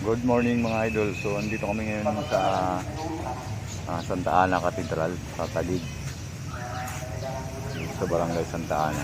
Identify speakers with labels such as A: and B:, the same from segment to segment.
A: Good morning mga idol. So andito kami ngayon sa Santa Ana Cathedral sa Taguig, sa Barangay Santa Ana.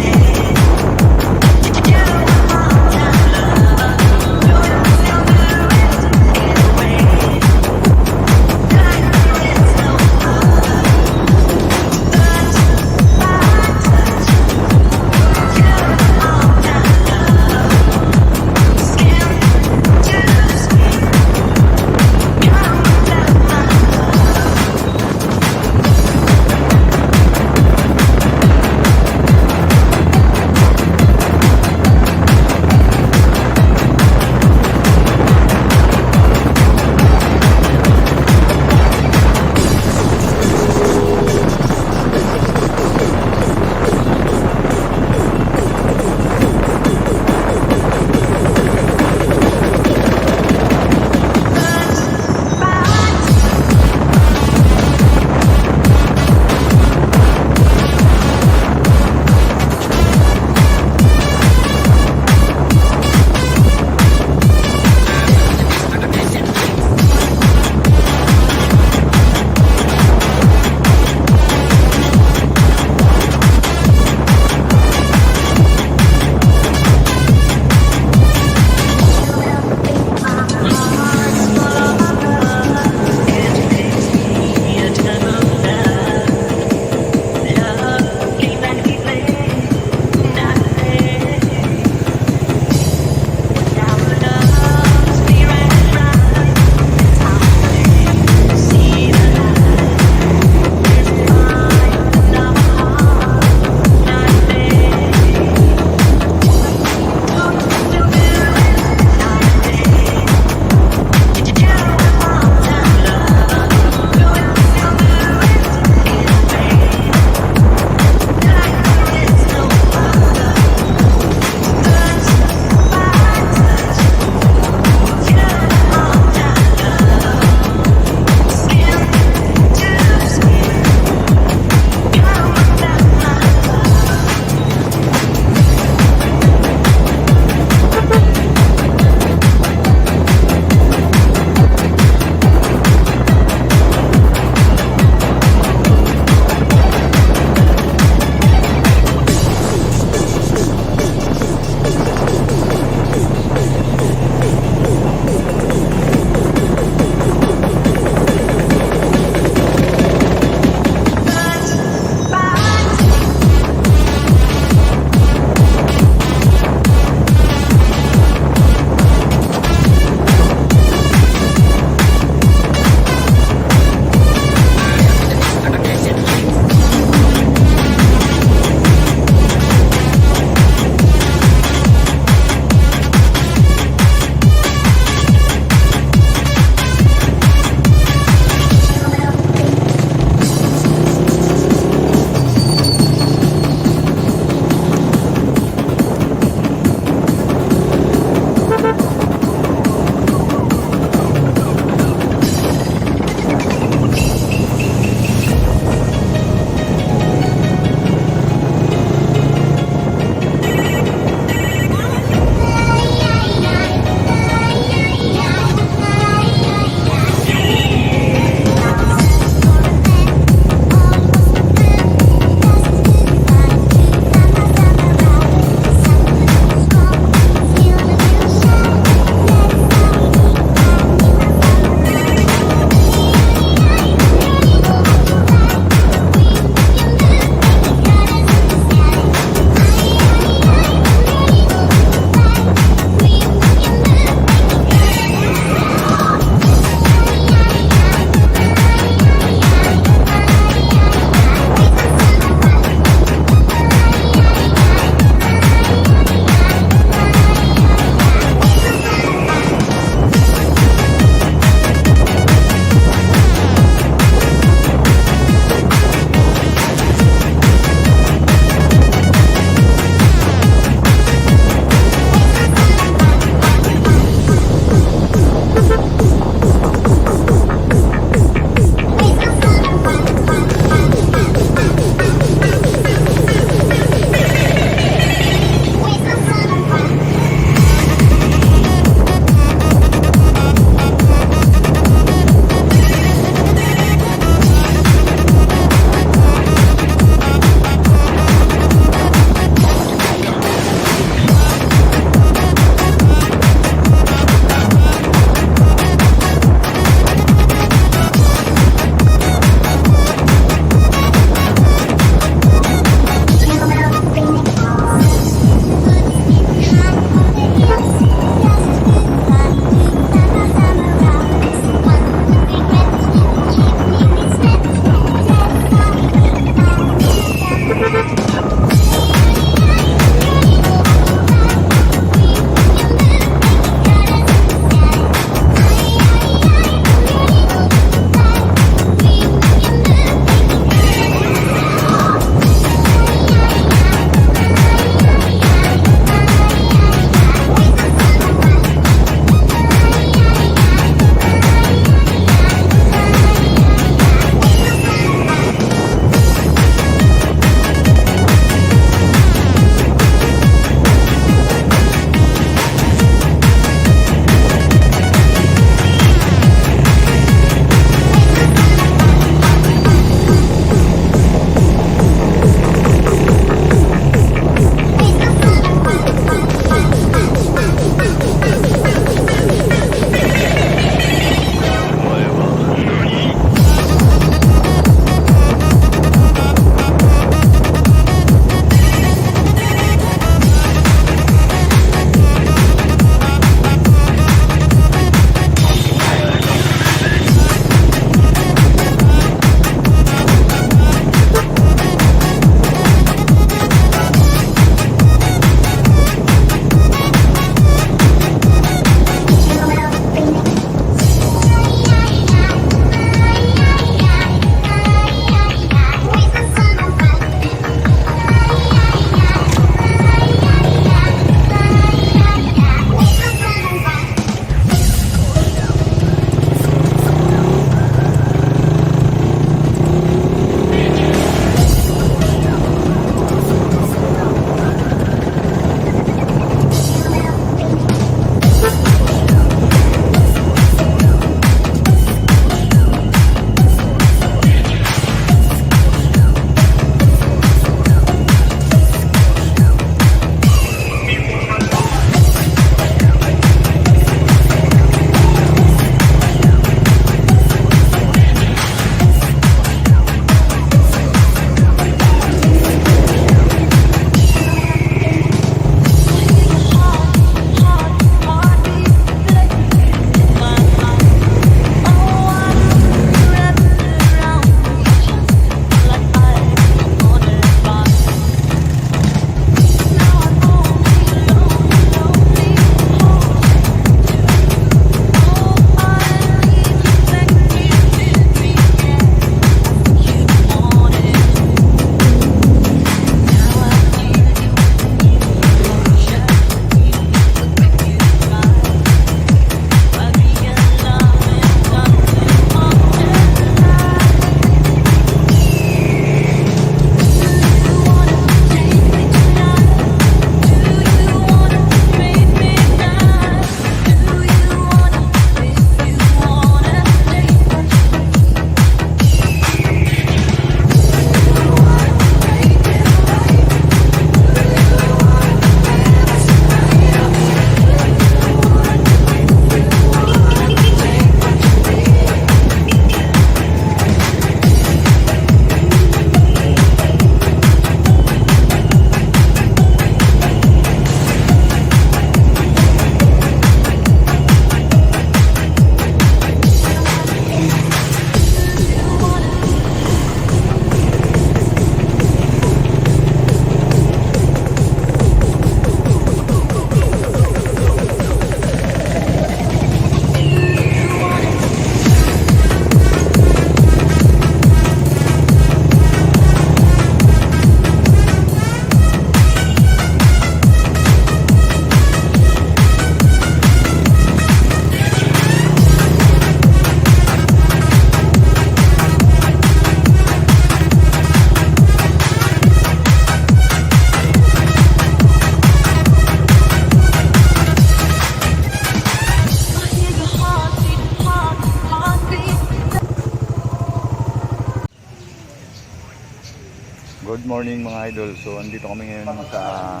A: Good morning mga idol. So andito kami ngayon sa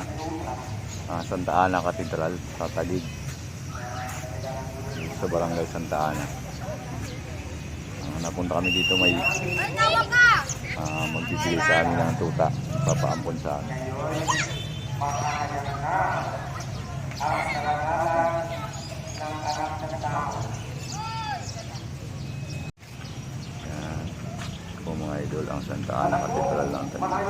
A: Santa Ana Cathedral sa Taguig. Dito sa Barangay Santa Ana. Napunta kami dito may magbibigay sa amin ng tuta. Papaampon sa amin. Yan po mga idol ang Santa Ana Cathedral ng Taguig.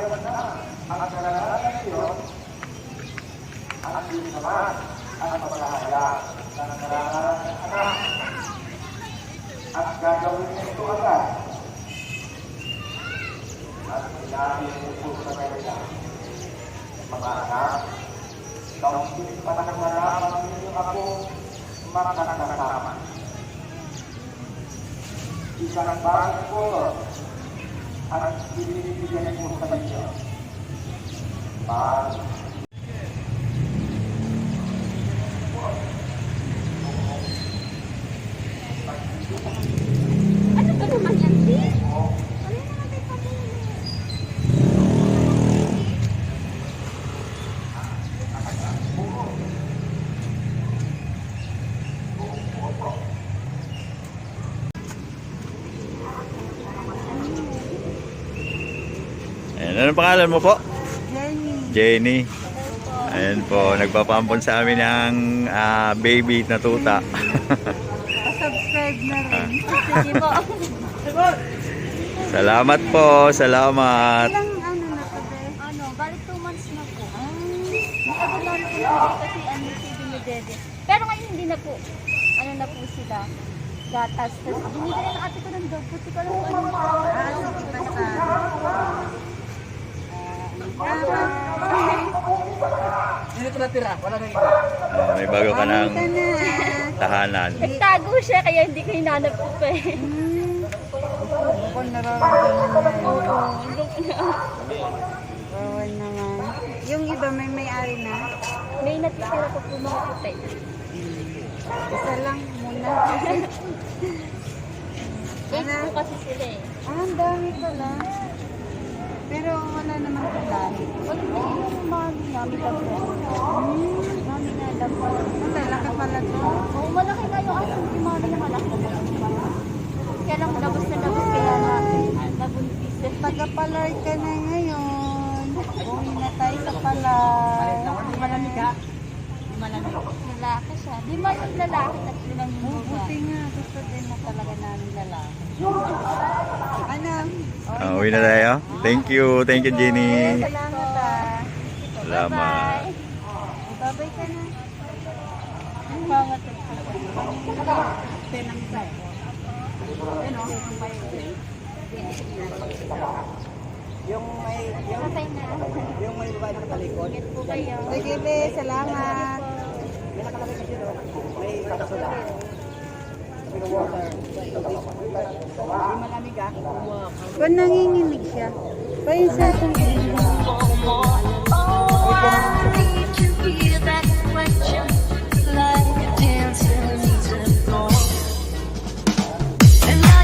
B: At gagawin nito agad at ilahin ito sa kanila. Mga anak, kaunting panangarap ang inyong ako makakasama. Isang bagay ko ang binibigyan ko sa inyo.
C: Ano ba naman yan, Sis? Ano naman tayo patuloy?
A: Ayan, anong pangalan mo po?
C: Jenny.
A: Jenny. Ayan po, nagpapampon sa amin ng baby na tuta.
C: Pa-subscribe na rin. Sige po.
A: Salamat po, salamat.
C: Ilang ano na to, be? Ano, balik 2 months na po. Matagal na po na kasi ano si Dinedede. Pero ngayon hindi na po. Ano na po sila. Gatas. Tapos binigyan na ng ate ko ng dog. Puti ko lang ano.
B: Dito ko natira, wala nang iba.
A: May bago ka ng tahanan.
C: Nagtago siya kaya hindi ko hinanap ko pa eh.
B: Kung nararamdaman
C: Oo.
D: Bawal naman. Yung iba may-ari na.
C: May natitira ko po mga puti.
D: Isa lang muna.
C: Eight po kasi sila eh.
D: Ang dami pala. Pero wala naman pala.
C: Wala na yung mami namin lang po. Mami na lang po.
D: Ang lalaki pala to.
C: Oo, malaki nga yung aso ni mami na malaki. Kaya lang labas na labas kaya nabuntis.
D: Taga-palay ka na ngayon. Uwi na tayo sa palay.
C: Malamig ha? Malamig. Lalaki siya. 5 yung lalaki at 5 yung
D: Buti
C: babae.
D: nga. Gusto din na talaga namin lalaki. Ano?
A: Uwi na tayo. Thank you Jenny.
D: Salamat ah.
A: Salamat.
D: Babay ka na.
C: Bawat
D: Tenang tayo. Ano?
C: Patay na.
B: yung may babae na talikod.
C: Get po kayo.
D: Sige be, salamat.
B: May nakalagay kasi doon. May katasula. May water. May malamig ah.
D: Kung nanginginig siya. Pa yung sa ating
E: Oh, I need to hear that question like a dancer needs a floor. And I